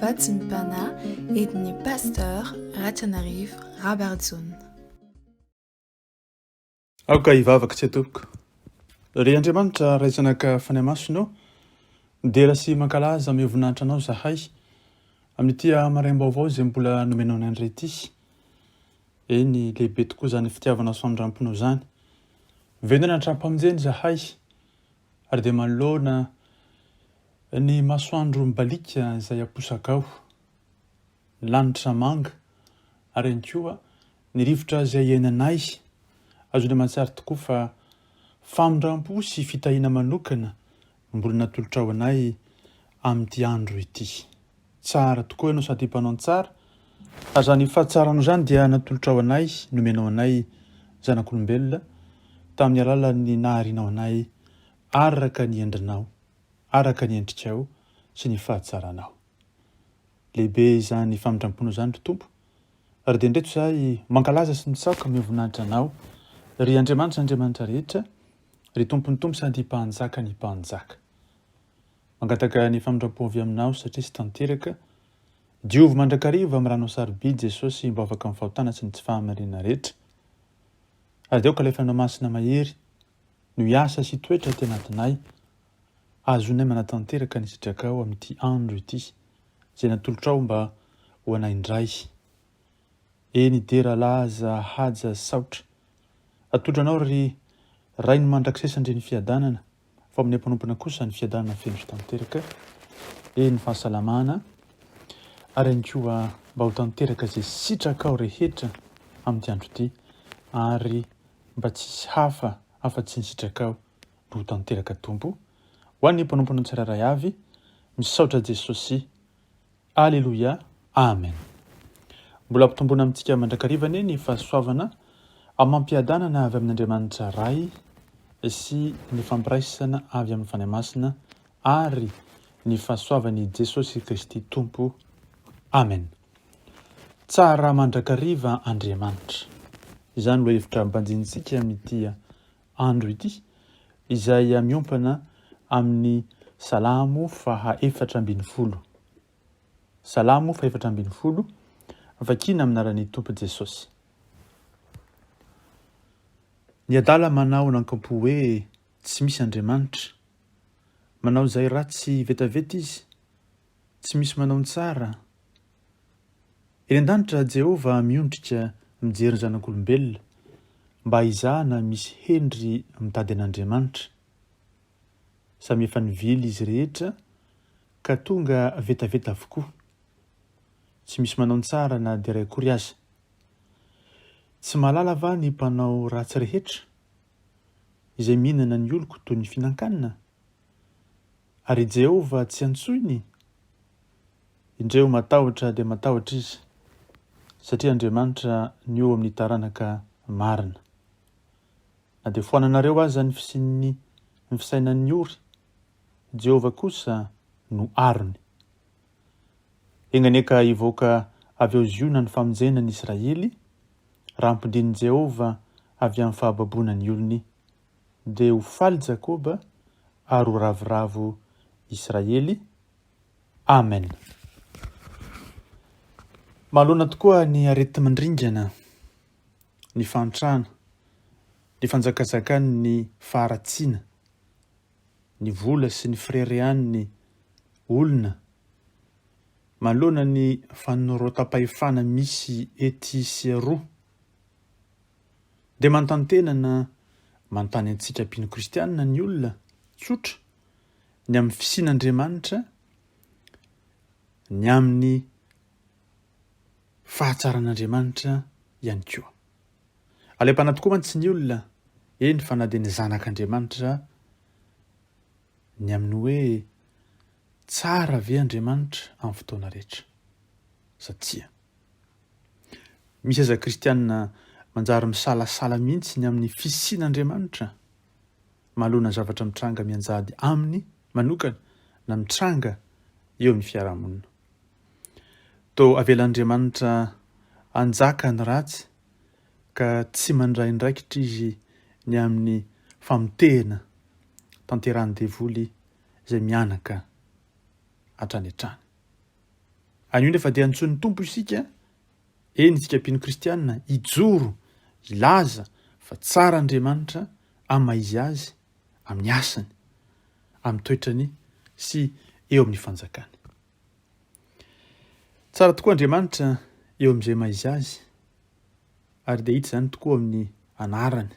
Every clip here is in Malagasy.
Vatsim-pana entin'i Pasteur RATIANARIVO Rabarijaona. Aoka hivavaka tsy atopoko. Ry Andriamanitra raisanaka fanamasinao, midera sy mankalaza amy voninahitra anao zahay, amin'ity maraim-baovao izay mbola nomenao ny andrety. Eny lehibe tokoa zany fitiavana sy famindramponao zany. Vendana trampamonjeny zahay, ary dia manoloana ny masoandro mibalika izay aposakao, ny lanitra manga, ary ihany koa ny rivotra izay iainanay. Azony mahatsara tokoa fa famindrampo sy fitahiana manokana mbola natolotra ao anay amin'ity andro ity. Tsara tokoa ianao sady mpanao tsara, ary zany fahatsaranao zany dia natolotra ao anay, nomenao anay zanak'olombelona tamin'ny alalan'ny naharianao anay araka ny endrinao, araka ny endrikao sy ny fahatsaranao. Lehibe izany famindramponao zany Tompo, ary dia ndreto zahay mankalaza sy mitsaoka amin'ny voninahitra anao, ry Andriamanitra rehetra, ry tompony tompo sady mpanjaka ny mpanjaka. Mangataka ny famindrampo avy aminao satria sy tanteraka. Diovy mandrakariva amin'ny ranao sarobidy Jesosy mba afaka amin'ny fahotana sy ny tsy fahamarina rehetra. Ary dia ka lefanao masina mahery, no hiasa sy toetra ty anatinay, azonay manatanteraka ny sitrakao amin'ity andro ity, izay natolotra ao mba ho anay indray. Eny dera laza haja saotra, atolotranao ry ray ny mandrakisesandre ny fiadanana, fa amin'ny ampanompona kosa ny fiadanana feno sy tanteraka, eny fahasalamana, ary ihany koa mba ho tanteraka izay sitrakao rehetra amin'ity andro ity, ary mba tsisy hafa afa-tsy ny sitrakao no ho tanteraka Tompo. Ho an'ny mpanompona tsirairay avy, misaotra Jesosy. Alleluia. Amen. Mbola ampitomboana amintsika mandrakariva ny fahasoavana amin'ny mampiadanana avy amin'Andriamanitra ray sy ny fampiraisana avy amin'ny fanamasina ary ny fahasoavan'i Jesosy Kristy Tompo. Amen. Tsara mandrakariva Andriamanitra. Izany lo hevitra mbanjintsika amin'ity andro ity, izay miompana amin'ny Salamo faha 410. Salamo faha 410, vakina amin'ny anaran'ny Tompo Jesosy. Ny adala manao nankampo hoe tsy misy Andriamanitra, manao izay ratsy vetaveta izy, tsy misy manao ny tsara. Eny an-danitra Jehova miondrika mijery ny zanak'olombelona, mba hizahana misy hendry mitady an'Andriamanitra. Samy efa nivily izy rehetra ka tonga vetaveta avokoa, tsy misy manao ny tsara na dia iray akory aza. Tsy mahalala va ny mpanao ratsy rehetra, izay mihinana ny oloko toy ny finan-kanina? Ary Jehova tsy antsoiny? Indreo matahotra dia matahotra izy, satria Andriamanitra ny eo amin'ny taranaka marina. Na dia foananareo aza ny fisainan'ny ory, Jehova kosa no arony. Enganeka hivoaka avy ao Ziona ny famonjena ny Israely, raha ampindinin' Jehova avy amin'ny fahababoana ny olony, dia ho faly Jakoba ary ho ravoravo Israely. Amen. Mahalona tokoa ny arety mandringana, ny fantrana, ny fanjakazakany ny faharatsiana, ny vola sy ny firerehan'ny olona, mahalona ny fanorotam-pahefana misy ety sy aroa, dia manontany na manontany antsika mpino kristianina ny olona tsotra, ny amin'ny fisian'Andriamanitra, ny amin'ny fahatsaran'Andriamanitra ihany koa. Alem-pana tokoa mantsy ny olona, eny fa na dia ny zanak'Andriamanitra, ny amin'ny hoe tsara ve Andriamanitra amin'ny fotoana rehetra. Satria misy aza kristianina manjary misalasala mihitsy ny amin'ny fisian'Andriamanitra, mahalona zavatra mitranga mianjady aminy manokana na mitranga eo amin'ny fiarahamonina. To avelan'Andriamanitra anjaka ny ratsy, ka tsy mandray ndraikitra izy ny amin'ny famotehana tanterahany devoly izay mianaka hatrany hatrany. anio nefa dia antson'ny tompo isika eny isika mpino kristianina ijoro ilaza fa tsara Andriamanitra amin'ny maizy azy amin'ny asany amin'ny toetrany sy eo amin'ny fanjakany. Tsara tokoa Andriamanitra eo amin'izay maizy azy ary dia hita izany tokoa amin'ny anarany.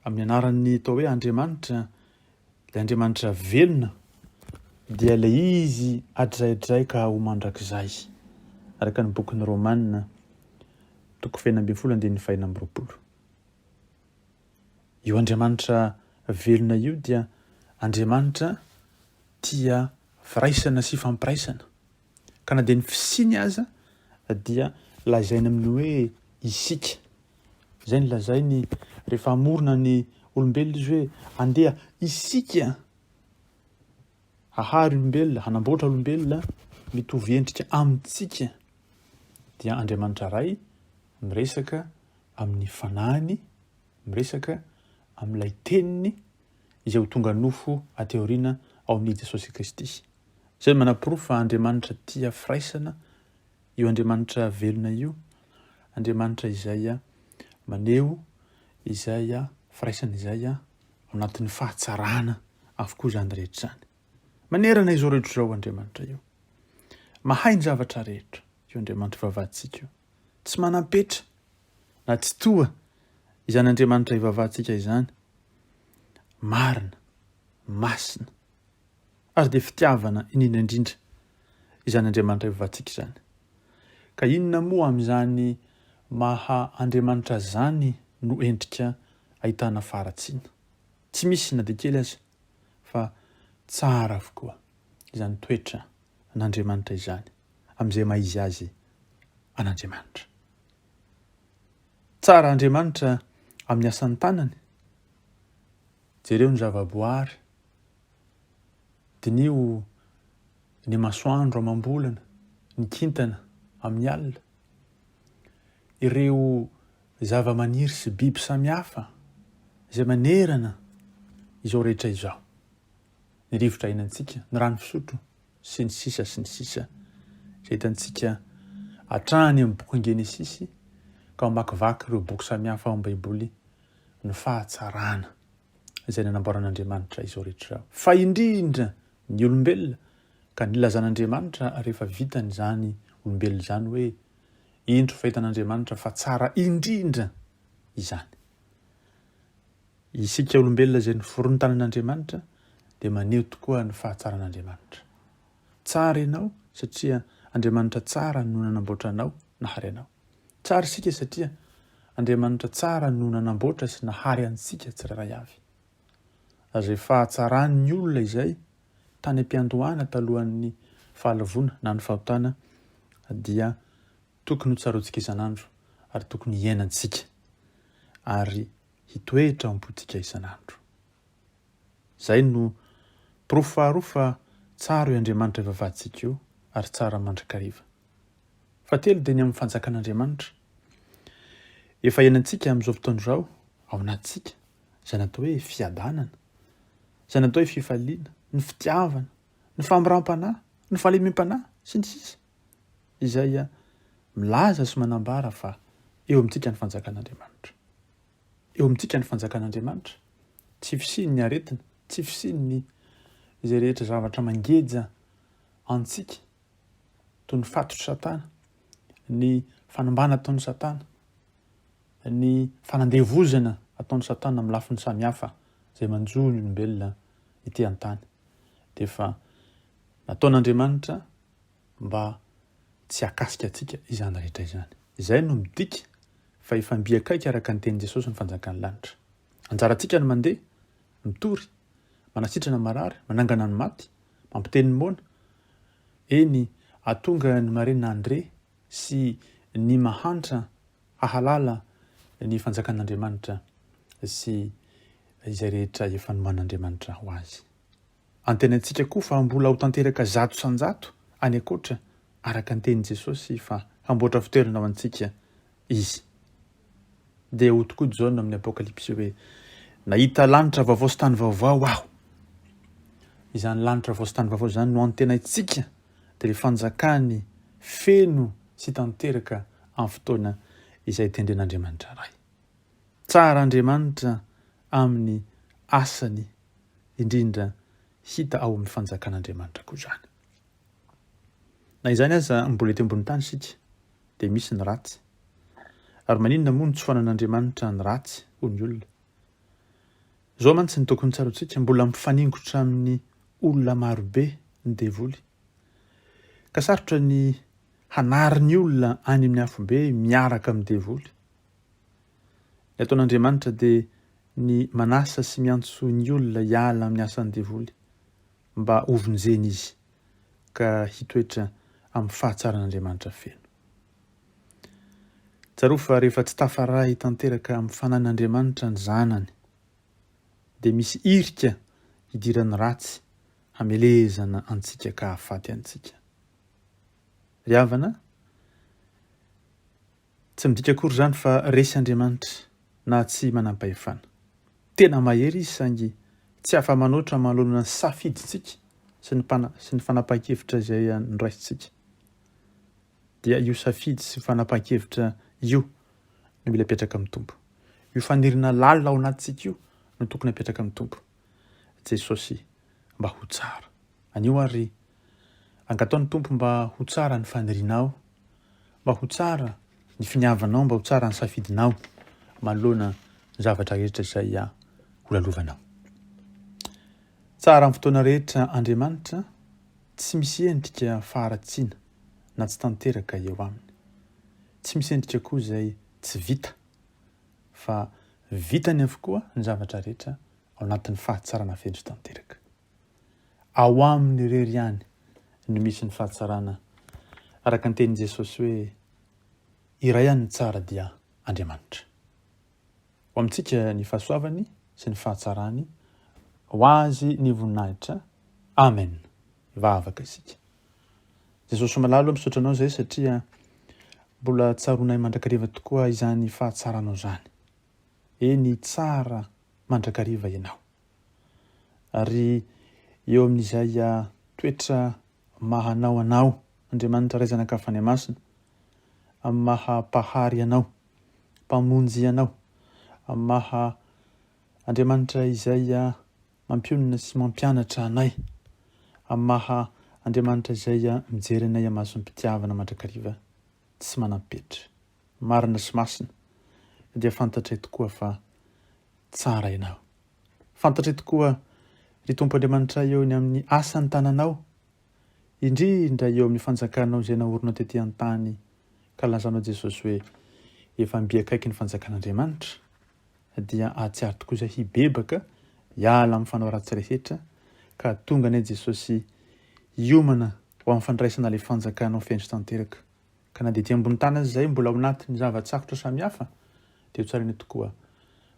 Amin'ny anarany tao hoe Andriamanitra, ilay Andriamanitra velona dia ilay izy adraidray ka ho mandrakizay. Araka ny bokin'ny Romanina 12:20. Io Andriamanitra velona io dia Andriamanitra tia firaisana sy fampiraisana. Ka na dia ny fisiny aza dia lazainy amin'ny hoe isika. Izay ny lazainy rehefa amorona ny olombelona izy hoe andeha isika hahary olombelona, hanamboatra olombelona mitovy endrika amintsika. Dia Andriamanitra ray miresaka amin'ny fanahiny, miresaka amin'ilay teniny izay ho tonga nofo ateoriana ao amin'ny Jesosy Kristy. Izay manam-porofo fa Andriamanitra tia firaisana, io Andriamanitra velona io, Andriamanitra izay maneho izay firaisana izay ao anatin'ny fahatsarana avokoa izany rehetra izany. Manerana izao rehetra izao Andriamanitra io. Mahay ny zavatra rehetra io Andriamanitra ivavahantsika io. Tsy manam-petra na tsy toa izany Andriamanitra ivavahantsika izany. Marina, masina ary dia fitiavana indrindra indrindra izany Andriamanitra ivavahantsika izany. Ka inona moa amin'izany maha Andriamanitra zany no endrika ahitana faratsiana. Tsy misy na dia kely aza fa tsara avokoa izany toetra n'Andriamanitra izany amin'izay maizy azy an'Andriamanitra. Tsara Andriamanitra amin'ny asan'ny tanany. Jereo ny zavaboary, dinio ny masoandro amam-bolana, ny kintana amin'ny alina, ireo zava-maniry sy biby samihafa izay manerana izao rehetra izao. Ny rivotra ainantsika, ny rano fisotro sy ny sisa sy ny sisa. Izay hitantsika hatrany amin'ny boky Genesisy ka mamakivaky ireo boky samihafa ao amin'ny Baiboly ny fahatsarana izay nanamboaran'Andriamanitra izao rehetra izao. Fa indrindra ny olombelona ka nilazan'Andriamanitra rehefa vitany izany olombelona izany hoe indro fahitan'Andriamanitra fa tsara indrindra izany. Isika olombelona izay noforontanan'Andriamanitra dia maneho tokoa ny fahatsara'Andriamanitra. Tsara ianao satria Andriamanitra tsara no nanamboatra anao nahary anao. Tsara isika satria Andriamanitra tsara no nanamboatra sy nahary antsika tsirairay avy. Ary fahatsarany olona izay tany am-piandohana talohan'ny fahalavona na ny fahotana dia tokony ho tsaroantsika isan'andro ary tokony hiainantsika ary hitoetra am-potsika isan'andro. Izay no porofo faharoa fa tsara io Andriamanitra ivavahantsika io ary tsara mandrakariva. Fahatelo dia ny amin'ny fanjakan'Andriamanitra. Efa iainantsika amin'izao fotoana izao ao anatsika izay natao hoe fiadanana, izay natao hoe fifaliana, ny fitiavana, ny famirampanahy, ny fahalemem-panahy sy ny sisa. Izay milaza sy manambara fa eo amintsika ny fanjakan'Andriamanitra. Eo amintsika ny fanjakan'Andriamanitra. Tsy fisiny ny aretina, tsy fisiny ny izay rehetra zavatra mangeja antsika toy ny fatotry Satana, ny fanambana ataon'ny Satana, ny fanandevozana ataon'ny Satana amin'ny lafiny samihafa izay manjo ny olombelona ety an-tany. Dia efa nataon'Andriamanitra mba tsy hakasika antsika izany rehetra izany. Izay no midika fa efa mbiakaiky araka ny tenin Jesosy ny fanjakan'ny lanitra. Anjarantsika ny mandeha, mitory, manasitrana marary, manangana ny maty, mampiteny ny moana. Eny atonga ny marenina Andre sy ny mahantra hahalala ny fanjakan'Andriamanitra sy izay rehetra efa noman'Andriamanitra ho azy. Antenantsika koa fa mbola ho tanteraka zato san-jato any akoatra araka ny tenin Jesosy fa hamboatra fitoerana ao antsika izy. Dia ho tokoa Jaona amin'ny Apokalipsy hoe nahita lanitra vaovao sy tany vaovao aho. Izany lanitra vaovao sy tany vaovao izany no antenaitsika dia ilay fanjakany feno sy tanteraka amin'ny fotoana izay tendren'Andriamanitra ray. Tsara Andriamanitra amin'ny asany indrindra hita ao amin'ny fanjakan'Andriamanitra koa izany. Na izany aza mbola eto ambony tany isika dia misy ny ratsy. Ary maninona moa no tsy fanan'Andriamanitra ny ratsy hoy ny olona. Izao mantsy ny tokony tsarotsika mbola mifaningotra amin'ny olona marobe ny devoly. Ka sarotra ny hanary ny olona any amin'ny afobe miaraka amin'ny devoly. Ny ataon'Andriamanitra dia ny manasa sy miantso ny olona hiala amin'ny asan'ny devoly mba hovonjeny izy ka hitoetra amin'ny fahatsaran'Andriamanitra feno. Tsaroa fa rehefa tsy tafaray tanteraka amin'ny fanan'Andriamanitra ny zanany dia misy irika hidiran'ny ratsy hamelezana antsika ka hahafaty antsika. Ry havana, tsy midika akory izany fa resy Andriamanitra na tsy manam-pahefana. Tena mahery izy saingy tsy afa-manoatra manoloana ny safidintsika sy ny fanapahan-kevitra izay noraisintsika. Dia io safidy sy fanapahan-kevitra io no mila apetraka amin'ny tompo. Io fanirina lalina ao anatintsika io no tokony apetraka amin'ny tompo. Jesosy mba ho tsara. Anio ary angataon'ny tompo mba ho tsara ny fanirinao, mba ho tsara ny finiavanao, mba ho tsara ny safidinao manoloana ny zavatra rehetra izay holalovanao. Tsara amin'ny fotoana rehetra Andriamanitra, tsy misy endrika faharatsiana na tsy tanteraka eo aminy. Tsy misy endrika koa izay tsy vita, fa vitany avokoa ny zavatra rehetra ao anatin'ny fahatsarana fendry tanteraka. Ao amin'ny rery ihany no misy ny fahatsarana. Araka ny tenin'i Jesosy hoe iray ihany ny tsara dia Andriamanitra. Ho amintsika ny fahasoavany sy ny fahatsarany, ho azy ny voninahitra. Amen. Vavaka isika. Jesosy malalo misaotranao izay satria mbola tsaronay mandrakariva tokoa izany fahatsaranao izany. Eny tsara mandrakariva ianao. Ary eo amin'izay toetra mahanao anao, Andriamanitra ray zanak'afany masina, amin'ny mahapahary anao, mpamonjy anao, amin'ny maha Andriamanitra izay mampionona sy mampianatra anay, amin'ny maha Andriamanitra izay mijery anay amin'ny masom-pitiavana mandrakariva tsy manam-petra, marina sy masina, dia fantatray tokoa fa tsara ianao. Fantatray tokoa ry Tompo Andriamanitra eo ny amin'ny asany tananao, indrindra eo amin'ny fanjakanao izay naorina tetỳ an-tany, ka lazanao Jesosy hoe efa mbiakaiky ny fanjakan'Andriamanitra, dia ahatsiaro tokoa izay hibebaka hiala amin'ny fanao ratsy rehetra, ka tonga anay Jesosy hiomana ho amin'ny fandraisana ilay fanjakanao fendry tanteraka. Ka na dia ety ambony tany azy izay mbola ao anatin'ny zavatsakotra samihafa, dia ho tsaraina tokoa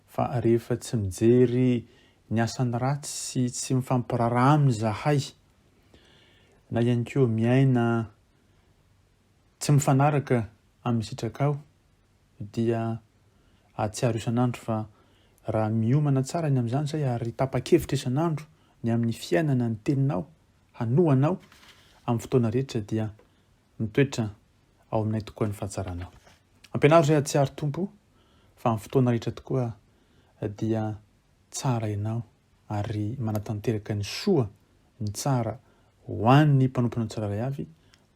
fa rehefa tsy mijery ny asan'ny ratsy sy tsy mifampiraraha aminy zahay, na ihany koa miaina tsy mifanaraka amin'ny sitrakao, dia ahatsiaro isan'andro fa raha miomana tsara ny amin'izany izay ary tapa-kevitra isan'andro ny amin'ny fiainana ny teninao, hanohanao amin'ny fotoana rehetra, dia mitoetra ao aminay tokoa ny fahatsaranao. Ampianaro izay ahatsiaro Tompo fa amin'ny fotoana rehetra tokoa dia tsara ianao ary manatanteraka ny soa, ny tsara ho an'ny mpanomponao tsiraray avy,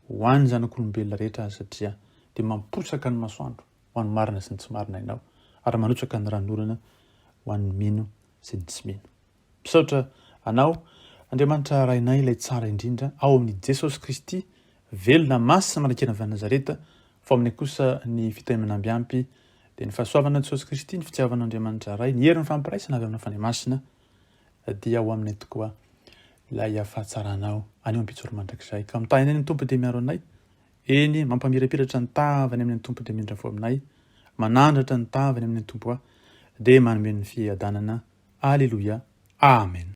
ho an'ny zanak'olombelona rehetra satria dia mamposaka ny masoandro ho an'ny marina sy ny tsy marina ianao, ary manotsaka ny ranon'olana ho an'ny mino sy ny tsy mino. Misaotra anao Andriamanitra rainay ilay tsara indrindra ao amin'ny Jesosy Kristy, velona masina manakena avy Nazareta, fa aminay kosa ny fitahimenambiampy dia ny fahasoavana Jesosy Kristy, ny fitiavan'Andriamanitra ray, ny herin'ny fampiraisana avy amin'ny fanahy masina, dia ao aminay tokoa ilay fahatsaranao any am-pitsoro mandrakizay. Ka mitahina ny Tompo dia miaro anay, eny mampamirapiratra ny tavany amin'ny Tompo dia mindrafo aminay, manandratra ny tavany amin'ny Tompo dia manome ny fiadanana. Aleluia. Amen.